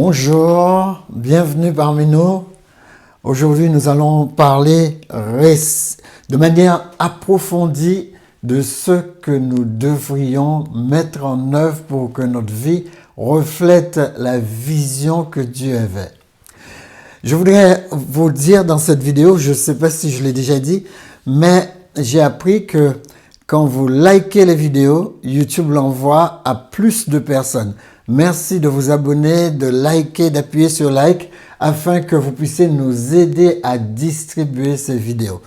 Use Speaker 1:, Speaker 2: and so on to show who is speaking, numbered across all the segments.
Speaker 1: Bonjour, bienvenue parmi nous. Aujourd'hui, nous allons parler de manière approfondie de ce que nous devrions mettre en œuvre pour que notre vie reflète la vision que Dieu avait. Je voudrais vous dire dans cette vidéo, je ne sais pas si je l'ai déjà dit, mais j'ai appris que quand vous likez les vidéos, YouTube l'envoie à plus de personnes. Merci de vous abonner, de liker, d'appuyer sur like afin que vous puissiez nous aider à distribuer ces vidéos.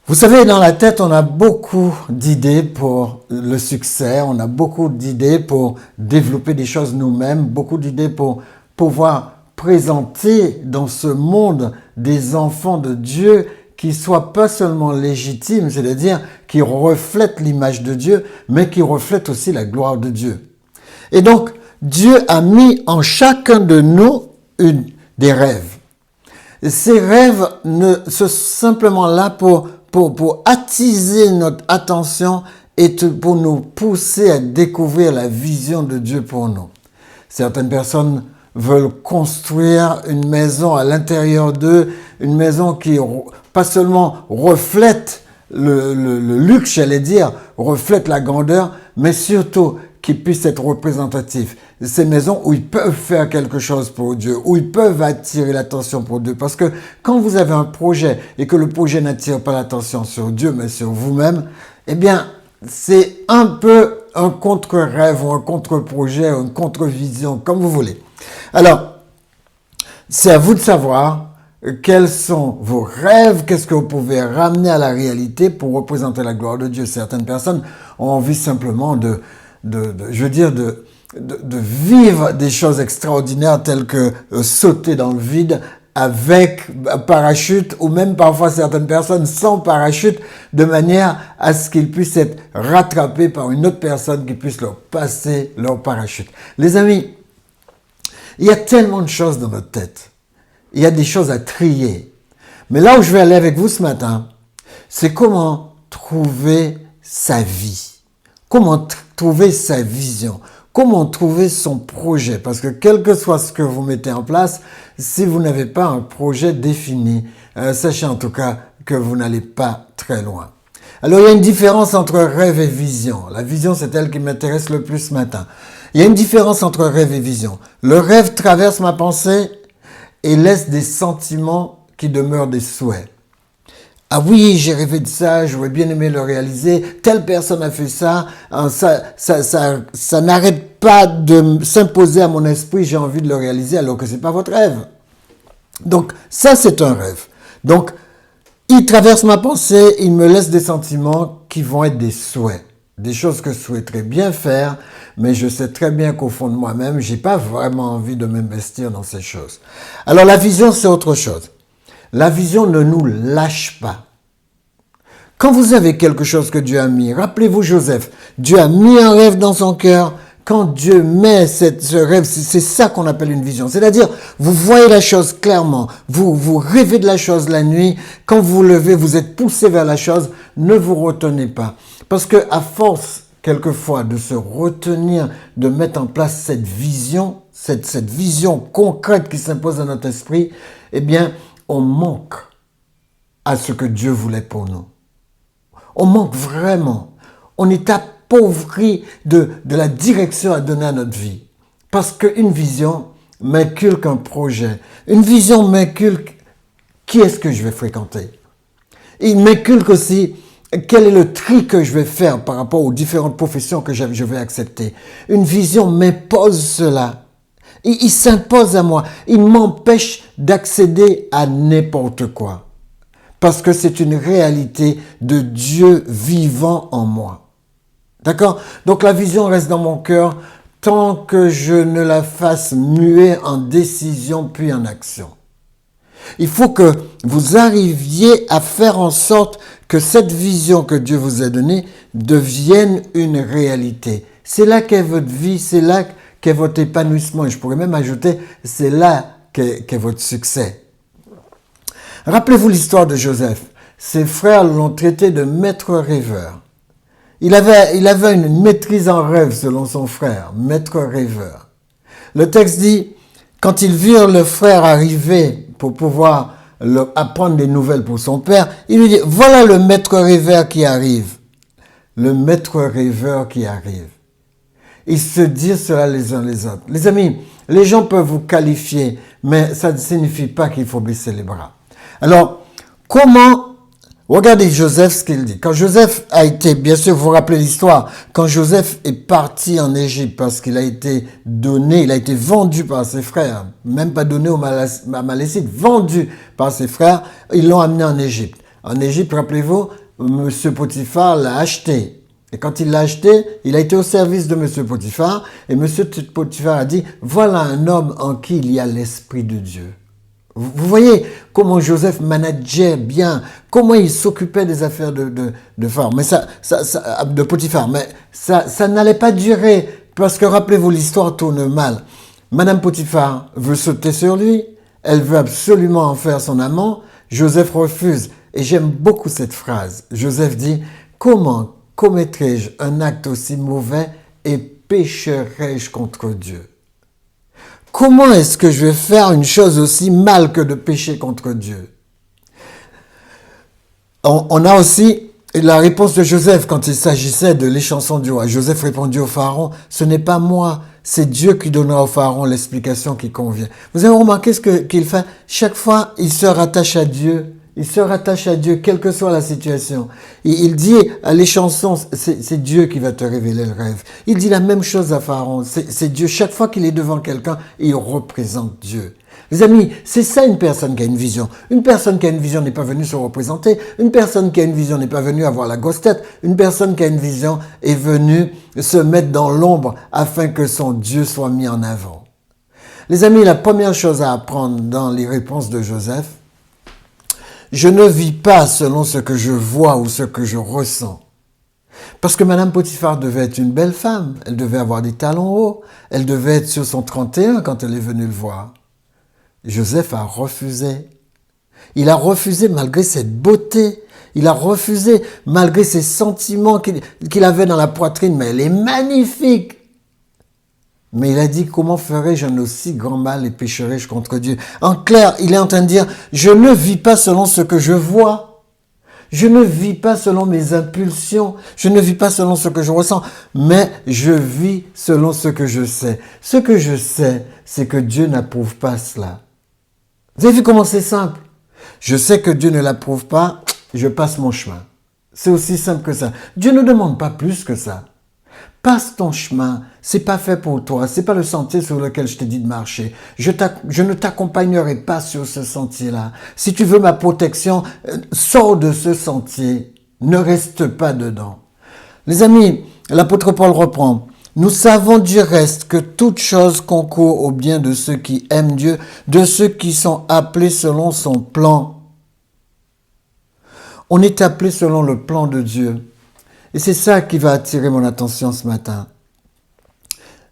Speaker 1: Vous savez, dans la tête, on a beaucoup d'idées pour le succès, on a beaucoup d'idées pour développer des choses nous-mêmes, beaucoup d'idées pour pouvoir présenter dans ce monde des enfants de Dieu qui soient pas seulement légitimes, c'est-à-dire qui reflètent l'image de Dieu, mais qui reflètent aussi la gloire de Dieu. Et donc, Dieu a mis en chacun de nous des rêves. Et ces rêves sont simplement là pour attiser notre attention et pour nous pousser à découvrir la vision de Dieu pour nous. Certaines personnes veulent construire une maison à l'intérieur d'eux, une maison qui pas seulement reflète le luxe, j'allais dire, reflète la grandeur, mais surtout qui puisse être représentatif. Ces maisons où ils peuvent faire quelque chose pour Dieu, où ils peuvent attirer l'attention pour Dieu. Parce que quand vous avez un projet et que le projet n'attire pas l'attention sur Dieu, mais sur vous-même, eh bien, c'est un peu un contre-rêve ou un contre-projet, une contre-vision, comme vous voulez. Alors, c'est à vous de savoir quels sont vos rêves, qu'est-ce que vous pouvez ramener à la réalité pour représenter la gloire de Dieu. Certaines personnes ont envie simplement de vivre des choses extraordinaires telles que sauter dans le vide avec un parachute ou même parfois certaines personnes sans parachute de manière à ce qu'ils puissent être rattrapés par une autre personne qui puisse leur passer leur parachute. Les amis, il y a tellement de choses dans notre tête. Il y a des choses à trier. Mais là où je vais aller avec vous ce matin, c'est comment trouver sa vie. Comment trouver sa vision. Comment trouver son projet. Parce que quel que soit ce que vous mettez en place, si vous n'avez pas un projet défini, sachez en tout cas que vous n'allez pas très loin. Alors, il y a une différence entre rêve et vision. La vision, c'est elle qui m'intéresse le plus ce matin. Il y a une différence entre rêve et vision. Le rêve traverse ma pensée et laisse des sentiments qui demeurent des souhaits. Ah oui, j'ai rêvé de ça, j'aurais bien aimé le réaliser, telle personne a fait ça, ça n'arrête pas de s'imposer à mon esprit, j'ai envie de le réaliser alors que c'est pas votre rêve. Donc, ça c'est un rêve. Donc, il traverse ma pensée, il me laisse des sentiments qui vont être des souhaits. Des choses que je souhaiterais bien faire, mais je sais très bien qu'au fond de moi-même, j'ai pas vraiment envie de m'investir dans ces choses. Alors la vision, c'est autre chose. La vision ne nous lâche pas. Quand vous avez quelque chose que Dieu a mis, rappelez-vous Joseph, Dieu a mis un rêve dans son cœur. Quand Dieu met ce rêve, c'est ça qu'on appelle une vision. C'est-à-dire, vous voyez la chose clairement, vous rêvez de la chose la nuit, quand vous vous levez, vous êtes poussé vers la chose, ne vous retenez pas. Parce que à force, quelquefois, de se retenir, de mettre en place cette vision concrète qui s'impose à notre esprit, eh bien, on manque à ce que Dieu voulait pour nous. On manque vraiment. On est appauvri de la direction à donner à notre vie. Parce qu'une vision m'inculque un projet. Une vision m'inculque qui est-ce que je vais fréquenter. Il m'inculque aussi quel est le tri que je vais faire par rapport aux différentes professions que je vais accepter. Une vision m'impose cela. Il s'impose à moi. Il m'empêche d'accéder à n'importe quoi. Parce que c'est une réalité de Dieu vivant en moi. D'accord? Donc la vision reste dans mon cœur tant que je ne la fasse muer en décision puis en action. Il faut que vous arriviez à faire en sorte que cette vision que Dieu vous a donnée devienne une réalité. C'est là qu'est votre vie, c'est là qu'est votre épanouissement. Et je pourrais même ajouter, c'est là qu'est votre succès. Rappelez-vous l'histoire de Joseph. Ses frères l'ont traité de maître rêveur. Il avait une maîtrise en rêve selon son frère, maître rêveur. Le texte dit, Quand ils virent le frère arriver pour pouvoir apprendre des nouvelles pour son père, il lui dit, voilà le maître rêveur qui arrive. Le maître rêveur qui arrive. Ils se disent cela les uns les autres. Les amis, les gens peuvent vous qualifier, mais ça ne signifie pas qu'il faut baisser les bras. Alors, regardez Joseph ce qu'il dit. Quand Joseph a été, bien sûr, vous vous rappelez l'histoire, quand Joseph est parti en Égypte parce qu'il a été donné, il a été vendu par ses frères, même pas donné aux Amalécites, vendu par ses frères, ils l'ont amené en Égypte. En Égypte, rappelez-vous, Monsieur Potiphar l'a acheté. Et quand il l'a acheté, il a été au service de Monsieur Potiphar, et Monsieur Potiphar a dit, voilà un homme en qui il y a l'Esprit de Dieu. Vous voyez comment Joseph manageait bien, comment il s'occupait des affaires de Pharaon, mais de Potiphar. Mais ça n'allait pas durer, parce que rappelez-vous, l'histoire tourne mal. Madame Potiphar veut sauter sur lui, elle veut absolument en faire son amant, Joseph refuse. Et j'aime beaucoup cette phrase. Joseph dit, comment commettrai-je un acte aussi mauvais et pécherai-je contre Dieu? Comment est-ce que je vais faire une chose aussi mal que de pécher contre Dieu? On a aussi la réponse de Joseph quand il s'agissait de l'échanson du roi. Joseph répondit au Pharaon, ce n'est pas moi, c'est Dieu qui donnera au Pharaon l'explication qui convient. Vous avez remarqué ce qu'il fait? Chaque fois, il se rattache à Dieu. Il se rattache à Dieu, quelle que soit la situation. Il dit à les chansons, c'est Dieu qui va te révéler le rêve. Il dit la même chose à Pharaon, c'est Dieu. Chaque fois qu'il est devant quelqu'un, il représente Dieu. Les amis, c'est ça une personne qui a une vision. Une personne qui a une vision n'est pas venue se représenter. Une personne qui a une vision n'est pas venue avoir la grosse tête. Une personne qui a une vision est venue se mettre dans l'ombre afin que son Dieu soit mis en avant. Les amis, la première chose à apprendre dans les réponses de Joseph, je ne vis pas selon ce que je vois ou ce que je ressens. Parce que Madame Potiphar devait être une belle femme. Elle devait avoir des talons hauts. Elle devait être sur son 31 quand elle est venue le voir. Joseph a refusé. Il a refusé malgré cette beauté. Il a refusé malgré ces sentiments qu'il avait dans la poitrine. Mais elle est magnifique. Mais il a dit, comment ferai-je un aussi grand mal et pécherai-je contre Dieu? En clair, il est en train de dire, je ne vis pas selon ce que je vois. Je ne vis pas selon mes impulsions. Je ne vis pas selon ce que je ressens. Mais je vis selon ce que je sais. Ce que je sais, c'est que Dieu n'approuve pas cela. Vous avez vu comment c'est simple? Je sais que Dieu ne l'approuve pas, je passe mon chemin. C'est aussi simple que ça. Dieu ne demande pas plus que ça. Passe ton chemin, c'est pas fait pour toi, c'est pas le sentier sur lequel je t'ai dit de marcher. Je ne t'accompagnerai pas sur ce sentier-là. Si tu veux ma protection, sors de ce sentier, ne reste pas dedans. Les amis, l'apôtre Paul reprend. Nous savons du reste que toute chose concourt au bien de ceux qui aiment Dieu, de ceux qui sont appelés selon son plan. On est appelé selon le plan de Dieu. Et c'est ça qui va attirer mon attention ce matin.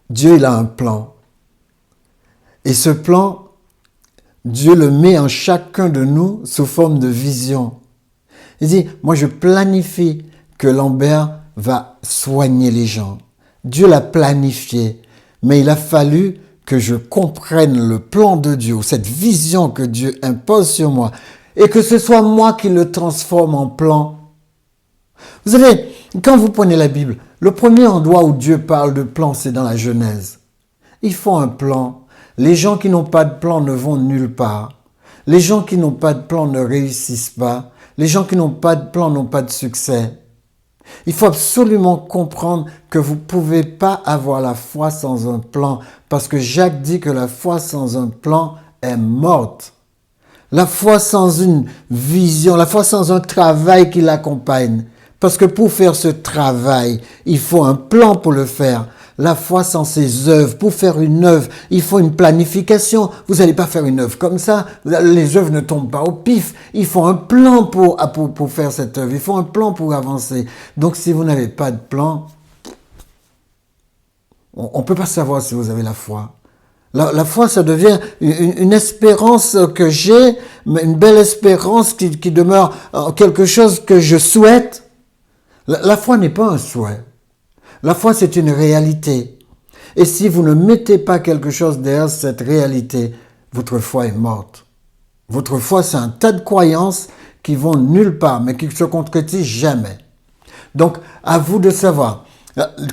Speaker 1: Dieu, il a un plan. Et ce plan, Dieu le met en chacun de nous sous forme de vision. Il dit, moi je planifie que Lambert va soigner les gens. Dieu l'a planifié, mais il a fallu que je comprenne le plan de Dieu, cette vision que Dieu impose sur moi, et que ce soit moi qui le transforme en plan. Vous savez, quand vous prenez la Bible, le premier endroit où Dieu parle de plan, c'est dans la Genèse. Il faut un plan. Les gens qui n'ont pas de plan ne vont nulle part. Les gens qui n'ont pas de plan ne réussissent pas. Les gens qui n'ont pas de plan n'ont pas de succès. Il faut absolument comprendre que vous ne pouvez pas avoir la foi sans un plan, parce que Jacques dit que la foi sans un plan est morte. La foi sans une vision, la foi sans un travail qui l'accompagne. Parce que pour faire ce travail, il faut un plan pour le faire. La foi sans ses œuvres, pour faire une œuvre, il faut une planification. Vous n'allez pas faire une œuvre comme ça. Les œuvres ne tombent pas au pif. Il faut un plan pour faire cette œuvre. Il faut un plan pour avancer. Donc si vous n'avez pas de plan, on ne peut pas savoir si vous avez la foi. La foi, ça devient une espérance que j'ai, mais une belle espérance qui demeure quelque chose que je souhaite. La foi n'est pas un souhait. La foi, c'est une réalité. Et si vous ne mettez pas quelque chose derrière cette réalité, votre foi est morte. Votre foi, c'est un tas de croyances qui vont nulle part, mais qui ne se concrétisent jamais. Donc, à vous de savoir.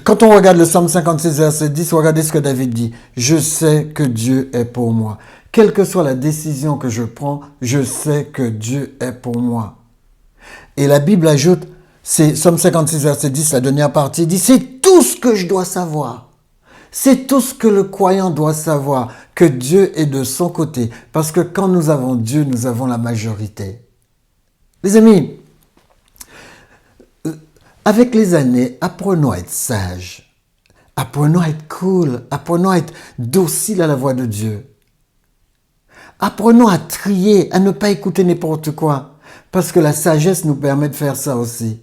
Speaker 1: Quand on regarde le psaume 56, verset 10, regardez ce que David dit. Je sais que Dieu est pour moi. Quelle que soit la décision que je prends, je sais que Dieu est pour moi. Et la Bible ajoute, c'est psaume 56, verset 10, la dernière partie, dit, c'est tout ce que je dois savoir. C'est tout ce que le croyant doit savoir, que Dieu est de son côté. Parce que quand nous avons Dieu, nous avons la majorité. Les amis, avec les années, apprenons à être sages. Apprenons à être cool. Apprenons à être dociles à la voix de Dieu. Apprenons à trier, à ne pas écouter n'importe quoi. Parce que la sagesse nous permet de faire ça aussi.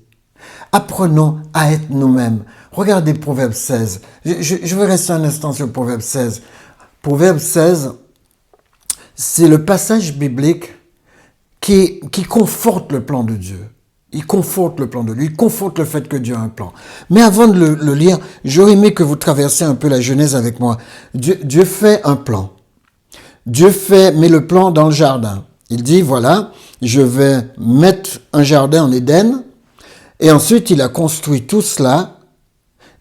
Speaker 1: Apprenons à être nous-mêmes. Regardez Proverbe 16. Je vais rester un instant sur Proverbe 16. Proverbe 16, c'est le passage biblique qui conforte le plan de Dieu. Il conforte le plan de Dieu. Il conforte le fait que Dieu a un plan. Mais avant de le lire, j'aurais aimé que vous traversiez un peu la Genèse avec moi. Dieu fait un plan. Dieu met le plan dans le jardin. Il dit, voilà, je vais mettre un jardin en Éden. Et ensuite, il a construit tout cela.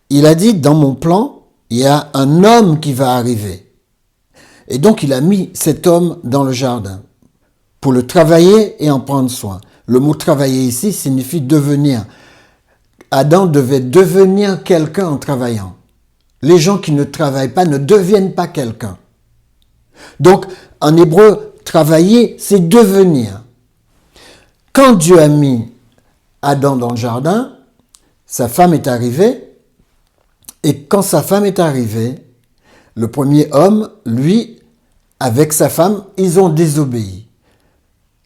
Speaker 1: Il a dit, dans mon plan, il y a un homme qui va arriver. Et donc, il a mis cet homme dans le jardin pour le travailler et en prendre soin. Le mot travailler ici signifie devenir. Adam devait devenir quelqu'un en travaillant. Les gens qui ne travaillent pas ne deviennent pas quelqu'un. Donc, en hébreu, travailler, c'est devenir. Quand Dieu a mis Adam dans le jardin, sa femme est arrivée. Et quand sa femme est arrivée, le premier homme, lui, avec sa femme, ils ont désobéi.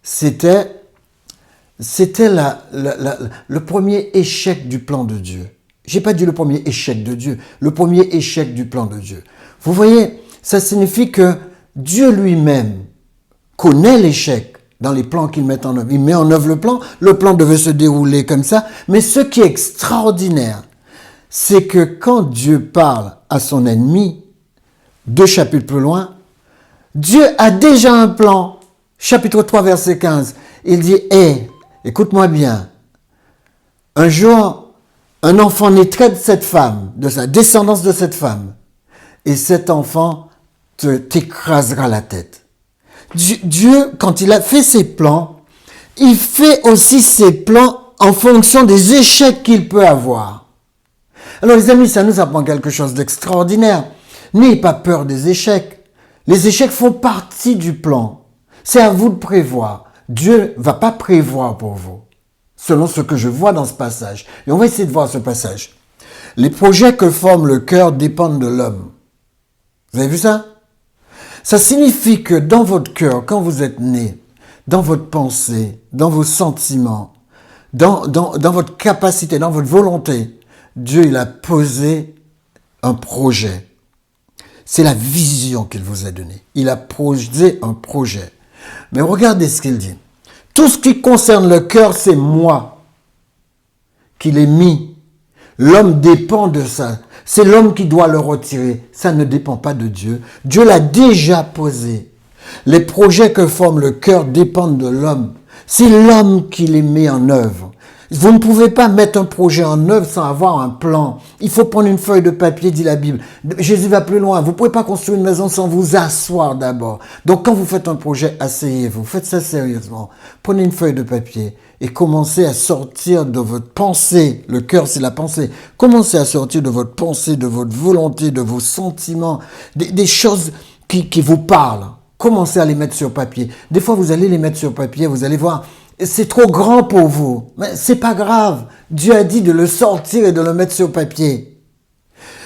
Speaker 1: C'était le premier échec du plan de Dieu. J'ai pas dit le premier échec de Dieu, le premier échec du plan de Dieu. Vous voyez, ça signifie que Dieu lui-même connaît l'échec dans les plans qu'il met en œuvre. Il met en œuvre le plan devait se dérouler comme ça, mais ce qui est extraordinaire, c'est que quand Dieu parle à son ennemi, 2 chapitres plus loin, Dieu a déjà un plan. Chapitre 3, verset 15. Il dit, écoute-moi bien. Un jour, un enfant naîtrait de cette femme, de sa descendance de cette femme. Et cet enfant t'écrasera la tête. Dieu, quand il a fait ses plans, il fait aussi ses plans en fonction des échecs qu'il peut avoir. Alors les amis, ça nous apprend quelque chose d'extraordinaire. N'ayez pas peur des échecs. Les échecs font partie du plan. C'est à vous de prévoir. Dieu ne va pas prévoir pour vous, selon ce que je vois dans ce passage. Et on va essayer de voir ce passage. Les projets que forme le cœur dépendent de l'homme. Vous avez vu ça? Ça signifie que dans votre cœur, quand vous êtes né, dans votre pensée, dans vos sentiments, dans votre capacité, dans votre volonté, Dieu, il a posé un projet. C'est la vision qu'il vous a donnée. Il a posé un projet. Mais regardez ce qu'il dit. Tout ce qui concerne le cœur, c'est moi qui l'ai mis. L'homme dépend de ça. C'est l'homme qui doit le retirer. Ça ne dépend pas de Dieu. Dieu l'a déjà posé. Les projets que forme le cœur dépendent de l'homme. C'est l'homme qui les met en œuvre. Vous ne pouvez pas mettre un projet en œuvre sans avoir un plan. Il faut prendre une feuille de papier, dit la Bible. Jésus va plus loin. Vous ne pouvez pas construire une maison sans vous asseoir d'abord. Donc quand vous faites un projet, asseyez-vous. Faites ça sérieusement. Prenez une feuille de papier et commencez à sortir de votre pensée. Le cœur, c'est la pensée. Commencez à sortir de votre pensée, de votre volonté, de vos sentiments, des choses qui vous parlent. Commencez à les mettre sur papier. Des fois, vous allez les mettre sur papier, vous allez voir... C'est trop grand pour vous. Mais c'est pas grave. Dieu a dit de le sortir et de le mettre sur papier.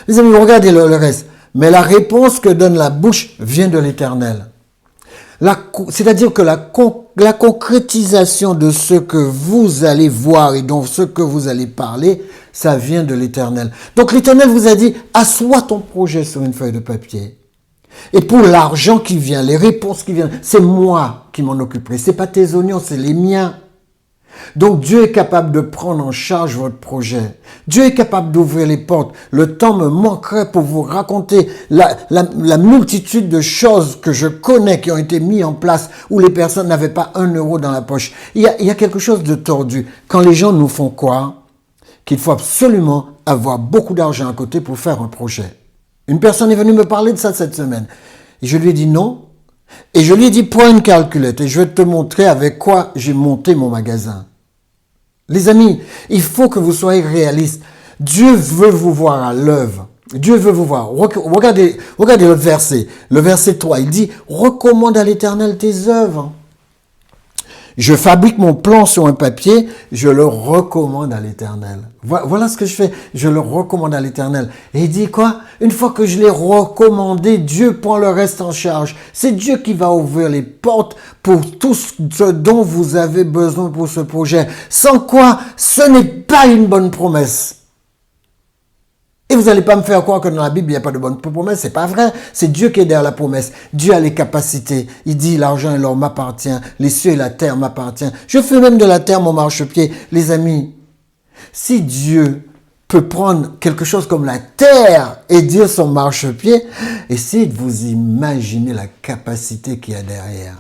Speaker 1: Les amis, regardez le reste. Mais la réponse que donne la bouche vient de l'Éternel. C'est-à-dire que la concrétisation de ce que vous allez voir et donc ce que vous allez parler, ça vient de l'Éternel. Donc l'Éternel vous a dit, assois ton projet sur une feuille de papier. Et pour l'argent qui vient, les réponses qui viennent, c'est moi qui m'en occuperai. C'est pas tes oignons, c'est les miens. Donc Dieu est capable de prendre en charge votre projet. Dieu est capable d'ouvrir les portes. Le temps me manquerait pour vous raconter la multitude de choses que je connais qui ont été mises en place où les personnes n'avaient pas 1 euro dans la poche. Il y a quelque chose de tordu. Quand les gens nous font croire qu'il faut absolument avoir beaucoup d'argent à côté pour faire un projet. Une personne est venue me parler de ça cette semaine. Et je lui ai dit non. Et je lui ai dit, prends une calculette et je vais te montrer avec quoi j'ai monté mon magasin. Les amis, il faut que vous soyez réalistes. Dieu veut vous voir à l'œuvre. Dieu veut vous voir. Regardez l'autre verset. Le verset 3, il dit, recommande à l'Éternel tes œuvres. Je fabrique mon plan sur un papier, je le recommande à l'Éternel. Voilà ce que je fais, je le recommande à l'Éternel. Et il dit quoi? Une fois que je l'ai recommandé, Dieu prend le reste en charge. C'est Dieu qui va ouvrir les portes pour tout ce dont vous avez besoin pour ce projet. Sans quoi, ce n'est pas une bonne promesse. Et vous n'allez pas me faire croire que dans la Bible, il n'y a pas de bonne promesse. C'est pas vrai. C'est Dieu qui est derrière la promesse. Dieu a les capacités. Il dit, l'argent et l'or m'appartient. Les cieux et la terre m'appartiennent. Je fais même de la terre mon marchepied. Les amis, si Dieu peut prendre quelque chose comme la terre et dire son marchepied, essayez de vous imaginer la capacité qu'il y a derrière.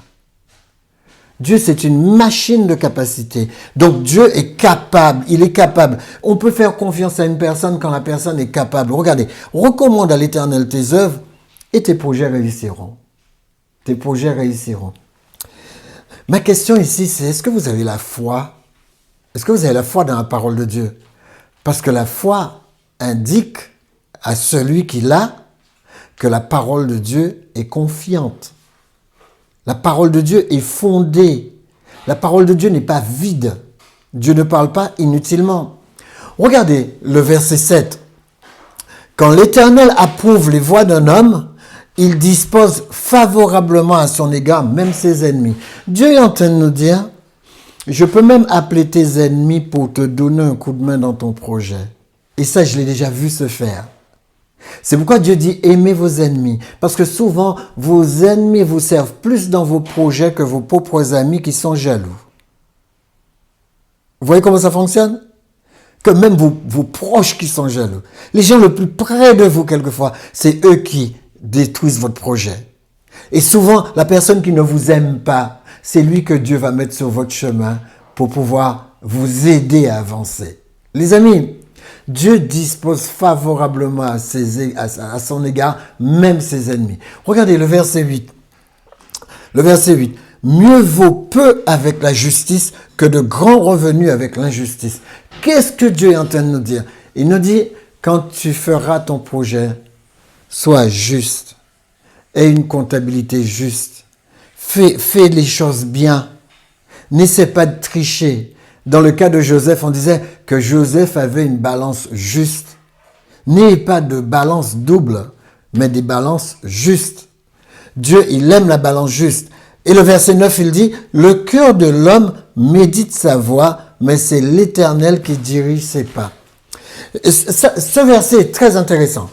Speaker 1: Dieu, c'est une machine de capacité. Donc, Dieu est capable. Il est capable. On peut faire confiance à une personne quand la personne est capable. Regardez, recommande à l'Éternel tes œuvres et tes projets réussiront. Tes projets réussiront. Ma question ici, c'est est-ce que vous avez la foi? Est-ce que vous avez la foi dans la parole de Dieu? Parce que la foi indique à celui qui l'a que la parole de Dieu est confiante. La parole de Dieu est fondée. La parole de Dieu n'est pas vide. Dieu ne parle pas inutilement. Regardez le verset 7. Quand l'Éternel approuve les voies d'un homme, il dispose favorablement à son égard même ses ennemis. Dieu est en train de nous dire, je peux même appeler tes ennemis pour te donner un coup de main dans ton projet. Et ça, je l'ai déjà vu se faire. C'est pourquoi Dieu dit aimez vos ennemis. Parce que souvent, vos ennemis vous servent plus dans vos projets que vos propres amis qui sont jaloux. Vous voyez comment ça fonctionne? Que même vos proches qui sont jaloux. Les gens le plus près de vous, quelquefois, c'est eux qui détruisent votre projet. Et souvent, la personne qui ne vous aime pas, c'est lui que Dieu va mettre sur votre chemin pour pouvoir vous aider à avancer. Les amis, Dieu dispose favorablement à son égard, même ses ennemis. Regardez le verset 8. Le verset 8. Mieux vaut peu avec la justice que de grands revenus avec l'injustice. Qu'est-ce que Dieu est en train de nous dire? Il nous dit, quand tu feras ton projet, sois juste. Aie une comptabilité juste. Fais les choses bien. N'essaie pas de tricher. Dans le cas de Joseph, on disait que Joseph avait une balance juste. N'ayez pas de balance double, mais des balances justes. Dieu, il aime la balance juste. Et le verset 9, il dit, le cœur de l'homme médite sa voie, mais c'est l'Éternel qui dirige ses pas. Ce verset est très intéressant.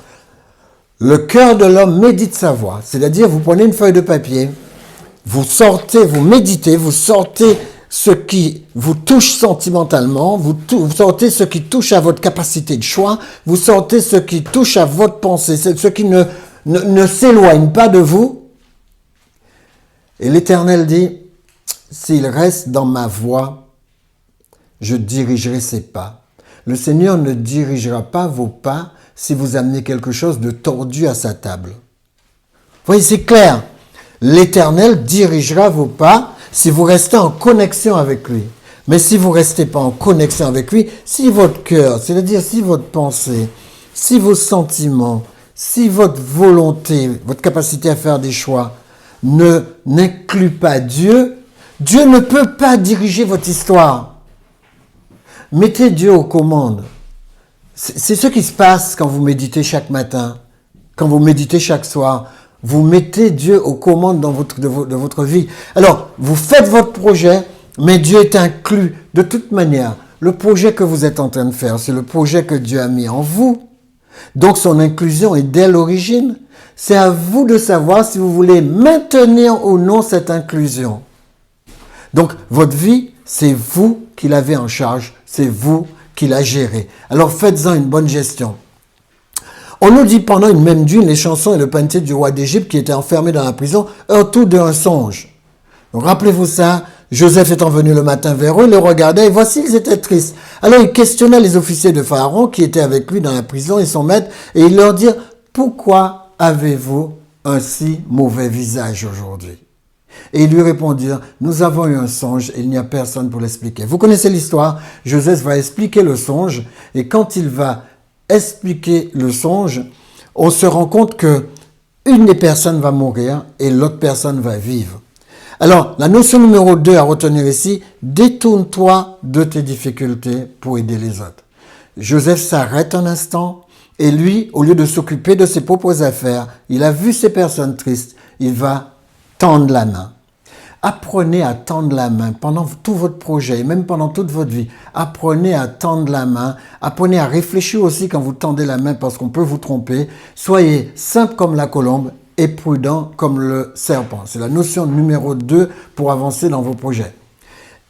Speaker 1: Le cœur de l'homme médite sa voie. C'est-à-dire, vous prenez une feuille de papier, vous sortez, vous méditez, vous sortez ce qui vous touche sentimentalement, vous sortez ce qui touche à votre capacité de choix, vous sortez ce qui touche à votre pensée, ce qui ne s'éloigne pas de vous. Et l'Éternel dit, s'il reste dans ma voie, je dirigerai ses pas. Le Seigneur ne dirigera pas vos pas si vous amenez quelque chose de tordu à sa table. Vous voyez, c'est clair. L'Éternel dirigera vos pas si vous restez en connexion avec lui. Mais si vous ne restez pas en connexion avec lui, si votre cœur, c'est-à-dire si votre pensée, si vos sentiments, si votre volonté, votre capacité à faire des choix n'inclut pas Dieu, Dieu ne peut pas diriger votre histoire. Mettez Dieu aux commandes. C'est ce qui se passe quand vous méditez chaque matin, quand vous méditez chaque soir. Vous mettez Dieu aux commandes de votre vie. Alors, vous faites votre projet, mais Dieu est inclus. De toute manière, le projet que vous êtes en train de faire, c'est le projet que Dieu a mis en vous. Donc, son inclusion est dès l'origine. C'est à vous de savoir si vous voulez maintenir ou non cette inclusion. Donc, votre vie, c'est vous qui l'avez en charge, c'est vous qui la gérez. Alors faites-en une bonne gestion. On nous dit pendant une même nuit, les chansons et le panetier du roi d'Égypte qui était enfermé dans la prison heurtent tout d'un songe. Donc rappelez-vous ça, Joseph étant venu le matin vers eux, les regardait et voici ils étaient tristes. Alors il questionna les officiers de Pharaon qui étaient avec lui dans la prison et son maître et il leur dit « Pourquoi avez-vous un si mauvais visage aujourd'hui ?» Et ils lui répondirent, nous avons eu un songe et il n'y a personne pour l'expliquer. Vous connaissez l'histoire, Joseph va expliquer le songe et quand il va expliquer le songe, on se rend compte que une des personnes va mourir et l'autre personne va vivre. Alors, la notion numéro 2 à retenir ici, détourne-toi de tes difficultés pour aider les autres. Joseph s'arrête un instant et lui, au lieu de s'occuper de ses propres affaires, il a vu ces personnes tristes, il va tendre la main. Apprenez à tendre la main pendant tout votre projet et même pendant toute votre vie. Apprenez à tendre la main. Apprenez à réfléchir aussi quand vous tendez la main parce qu'on peut vous tromper. Soyez simple comme la colombe et prudent comme le serpent. C'est la notion numéro 2 pour avancer dans vos projets.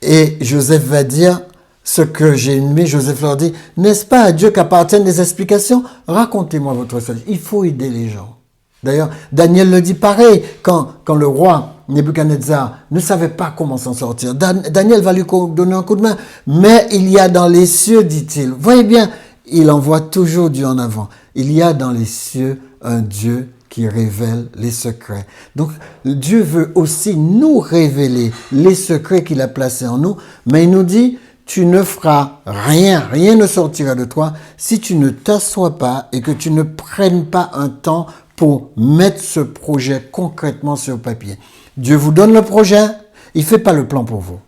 Speaker 1: Et Joseph va dire ce que j'ai aimé. Joseph leur dit, n'est-ce pas à Dieu qu'appartiennent les explications? Racontez-moi votre sagesse. Il faut aider les gens. D'ailleurs, Daniel le dit pareil quand le roi Nebuchadnezzar ne savait pas comment s'en sortir. Daniel va lui donner un coup de main. Mais il y a dans les cieux, dit-il. Voyez bien, il envoie toujours Dieu en avant. Il y a dans les cieux un Dieu qui révèle les secrets. Donc, Dieu veut aussi nous révéler les secrets qu'il a placés en nous. Mais il nous dit, tu ne feras rien, rien ne sortira de toi si tu ne t'assois pas et que tu ne prennes pas un temps pour mettre ce projet concrètement sur papier. Dieu vous donne le projet, il ne fait pas le plan pour vous.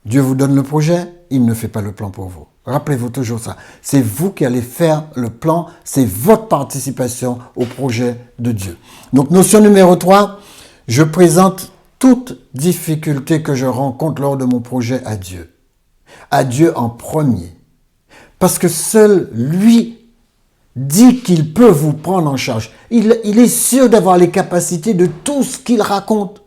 Speaker 1: Dieu vous donne le projet, il ne fait pas le plan pour vous. Rappelez-vous toujours ça. C'est vous qui allez faire le plan, c'est votre participation au projet de Dieu. Donc, notion numéro 3, je présente toute difficulté que je rencontre lors de mon projet à Dieu. À Dieu en premier. Parce que seul lui dit qu'il peut vous prendre en charge. Il est sûr d'avoir les capacités de tout ce qu'il raconte.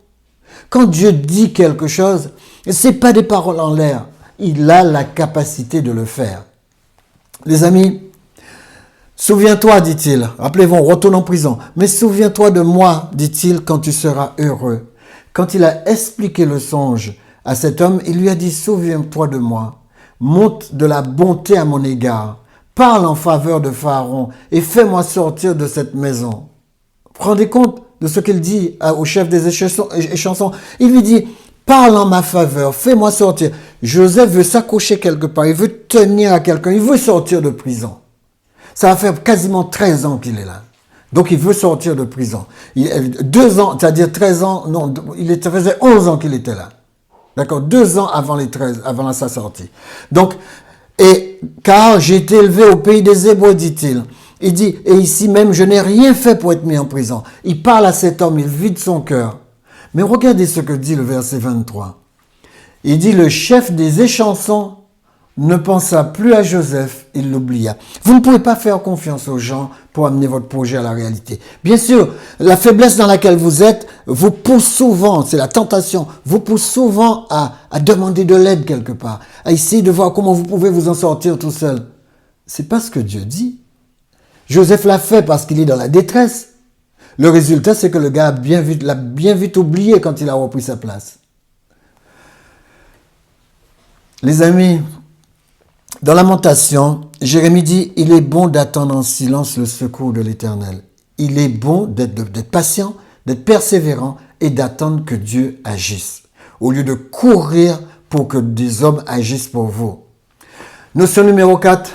Speaker 1: Quand Dieu dit quelque chose, ce n'est pas des paroles en l'air. Il a la capacité de le faire. Les amis, souviens-toi, dit-il. Rappelez-vous, on retourne en prison. Mais souviens-toi de moi, dit-il, quand tu seras heureux. Quand il a expliqué le songe à cet homme, il lui a dit, souviens-toi de moi. Montre de la bonté à mon égard. Parle en faveur de Pharaon et fais-moi sortir de cette maison. Rendez compte de ce qu'il dit au chef des échansons. Il lui dit, parle en ma faveur, fais-moi sortir. Joseph veut s'accrocher quelque part, il veut tenir à quelqu'un, il veut sortir de prison. Ça va faire quasiment 13 ans qu'il est là. Donc il veut sortir de prison. 2 ans, c'est-à-dire 13 ans, non, ça faisait 11 ans qu'il était là. D'accord, 2 ans avant sa sortie. Donc, car j'ai été élevé au pays des Hébreux, dit-il. Il dit, et ici même, je n'ai rien fait pour être mis en prison. Il parle à cet homme, il vide son cœur. Mais regardez ce que dit le verset 23. Il dit, le chef des échansons ne pensa plus à Joseph, il l'oublia. Vous ne pouvez pas faire confiance aux gens pour amener votre projet à la réalité. Bien sûr, la faiblesse dans laquelle vous êtes vous pousse souvent, c'est la tentation, vous pousse souvent à demander de l'aide quelque part, à essayer de voir comment vous pouvez vous en sortir tout seul. C'est pas ce que Dieu dit. Joseph l'a fait parce qu'il est dans la détresse. Le résultat, c'est que le gars l'a bien vite oublié quand il a repris sa place. Les amis, dans Lamentation, Jérémie dit, il est bon d'attendre en silence le secours de l'Éternel. Il est bon d'être patient, d'être persévérant et d'attendre que Dieu agisse, au lieu de courir pour que des hommes agissent pour vous. Notion numéro 4,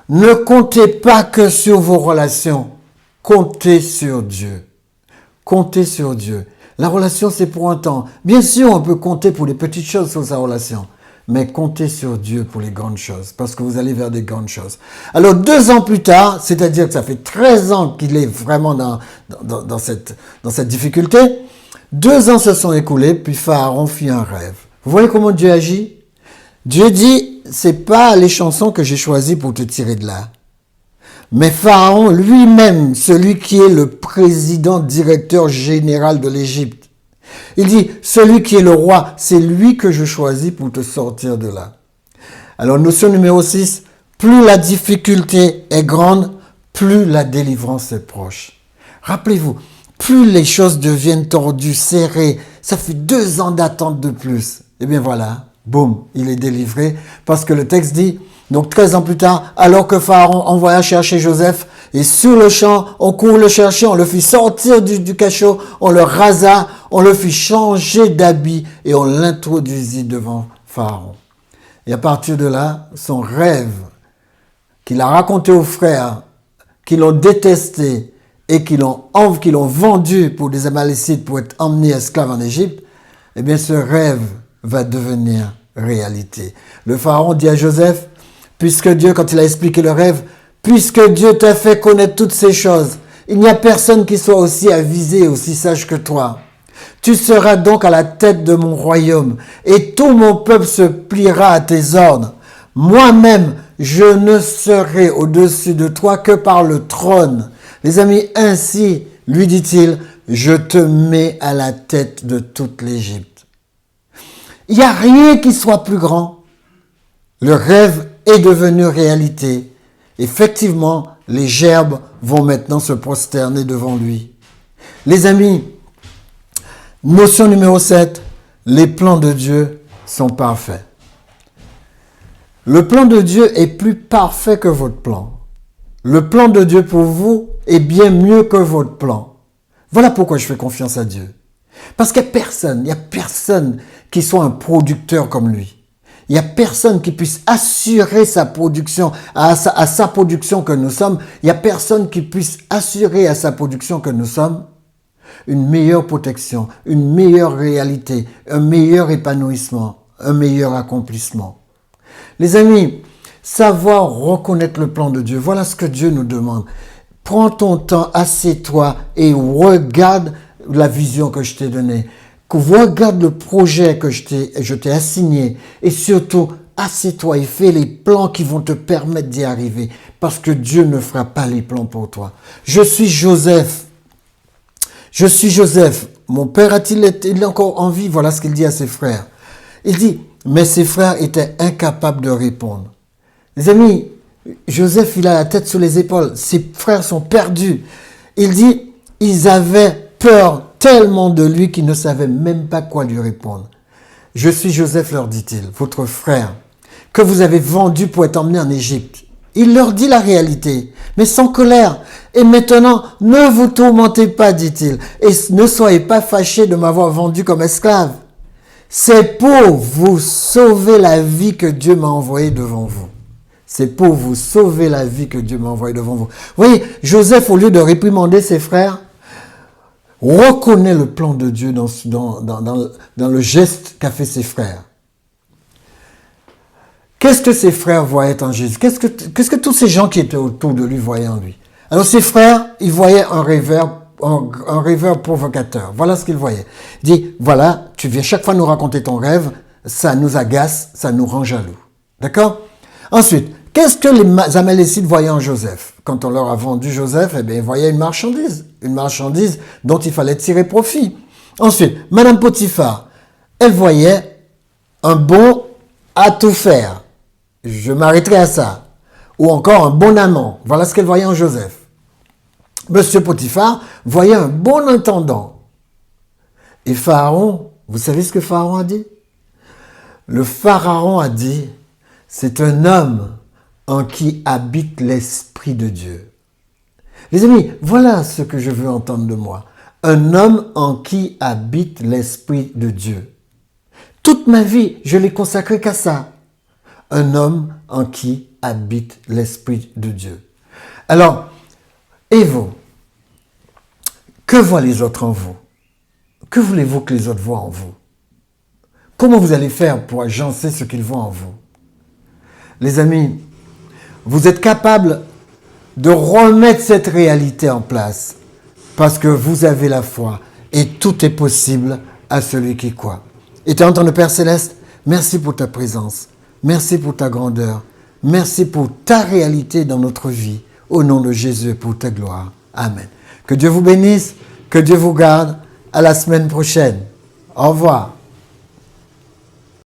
Speaker 1: ne comptez pas que sur vos relations, comptez sur Dieu. Comptez sur Dieu. La relation, c'est pour un temps. Bien sûr, on peut compter pour les petites choses sur sa relation. Mais comptez sur Dieu pour les grandes choses, parce que vous allez vers des grandes choses. Alors 2 ans plus tard, c'est-à-dire que ça fait 13 ans qu'il est vraiment dans cette difficulté, 2 ans se sont écoulés, puis Pharaon fit un rêve. Vous voyez comment Dieu agit? Dieu dit, c'est pas les chansons que j'ai choisies pour te tirer de là. Mais Pharaon lui-même, celui qui est le président directeur général de l'Égypte, Il dit, celui qui est le roi, c'est lui que je choisis pour te sortir de là. Alors, notion numéro 6, plus la difficulté est grande, plus la délivrance est proche. Rappelez-vous, plus les choses deviennent tordues, serrées, ça fait 2 ans d'attente de plus. Eh bien voilà, boum, il est délivré. Parce que le texte dit, donc 13 ans plus tard, alors que Pharaon envoya chercher Joseph, et sur le champ, on court le chercher, on le fit sortir du cachot, on le rasa, on le fit changer d'habit, et on l'introduisit devant Pharaon. Et à partir de là, son rêve, qu'il a raconté aux frères, qui l'ont détesté, et qui l'ont vendu pour des Amalécites pour être emmenés esclaves en Égypte, eh bien ce rêve va devenir réalité. Le Pharaon dit à Joseph, puisque Dieu, quand il a expliqué le rêve, puisque Dieu t'a fait connaître toutes ces choses, il n'y a personne qui soit aussi avisé, aussi sage que toi. Tu seras donc à la tête de mon royaume, et tout mon peuple se pliera à tes ordres. Moi-même, je ne serai au-dessus de toi que par le trône. Les amis, ainsi, lui dit-il, je te mets à la tête de toute l'Égypte. Il n'y a rien qui soit plus grand. Le rêve est devenu réalité. Effectivement, les gerbes vont maintenant se prosterner devant lui. Les amis, notion numéro 7, les plans de Dieu sont parfaits. Le plan de Dieu est plus parfait que votre plan. Le plan de Dieu pour vous est bien mieux que votre plan. Voilà pourquoi je fais confiance à Dieu. Parce qu'il n'y a personne qui soit un producteur comme lui. Il n'y a personne qui puisse assurer sa production, à sa production que nous sommes. Il n'y a personne qui puisse assurer à sa production que nous sommes une meilleure protection, une meilleure réalité, un meilleur épanouissement, un meilleur accomplissement. Les amis, savoir reconnaître le plan de Dieu, voilà ce que Dieu nous demande. Prends ton temps, assieds-toi et regarde la vision que je t'ai donnée. Regarde le projet que je t'ai assigné. Et surtout, assieds-toi et fais les plans qui vont te permettre d'y arriver. Parce que Dieu ne fera pas les plans pour toi. Je suis Joseph. Mon père il est encore en vie? Voilà ce qu'il dit à ses frères. Il dit, mais ses frères étaient incapables de répondre. Les amis, Joseph, il a la tête sur les épaules. Ses frères sont perdus. Il dit, ils avaient peur tellement de lui qu'ils ne savaient même pas quoi lui répondre. Je suis Joseph, leur dit-il, votre frère, que vous avez vendu pour être emmené en Égypte. Il leur dit la réalité, mais sans colère. Et maintenant, ne vous tourmentez pas, dit-il, et ne soyez pas fâchés de m'avoir vendu comme esclave. C'est pour vous sauver la vie que Dieu m'a envoyé devant vous. C'est pour vous sauver la vie que Dieu m'a envoyé devant vous. Vous voyez, Joseph, au lieu de réprimander ses frères, reconnaît le plan de Dieu dans le geste qu'a fait ses frères. Qu'est-ce que ses frères voyaient en Jésus? Qu'est-ce que tous ces gens qui étaient autour de lui voyaient en lui? Alors ses frères, ils voyaient un rêveur provocateur. Voilà ce qu'ils voyaient. Il dit, voilà, tu viens chaque fois nous raconter ton rêve, ça nous agace, ça nous rend jaloux. D'accord? Ensuite, qu'est-ce que les Amalécites voyaient en Joseph? Quand on leur a vendu Joseph, eh bien, ils voyaient une marchandise dont il fallait tirer profit. Ensuite, Madame Potiphar, elle voyait un bon à tout faire. Je m'arrêterai à ça. Ou encore un bon amant. Voilà ce qu'elle voyait en Joseph. Monsieur Potiphar voyait un bon intendant. Et Pharaon, vous savez ce que Pharaon a dit? Le Pharaon a dit, c'est un homme en qui habite l'Esprit de Dieu. Les amis, voilà ce que je veux entendre de moi. Un homme en qui habite l'Esprit de Dieu. Toute ma vie, je l'ai consacré qu'à ça. Un homme en qui habite l'Esprit de Dieu. Alors, et vous? Que voient les autres en vous? Que voulez-vous que les autres voient en vous? Comment vous allez faire pour agencer ce qu'ils voient en vous? Les amis, vous êtes capables de remettre cette réalité en place parce que vous avez la foi et tout est possible à celui qui croit. Éternel notre Père Céleste, merci pour ta présence, merci pour ta grandeur, merci pour ta réalité dans notre vie. Au nom de Jésus, pour ta gloire. Amen. Que Dieu vous bénisse, que Dieu vous garde. À la semaine prochaine. Au revoir.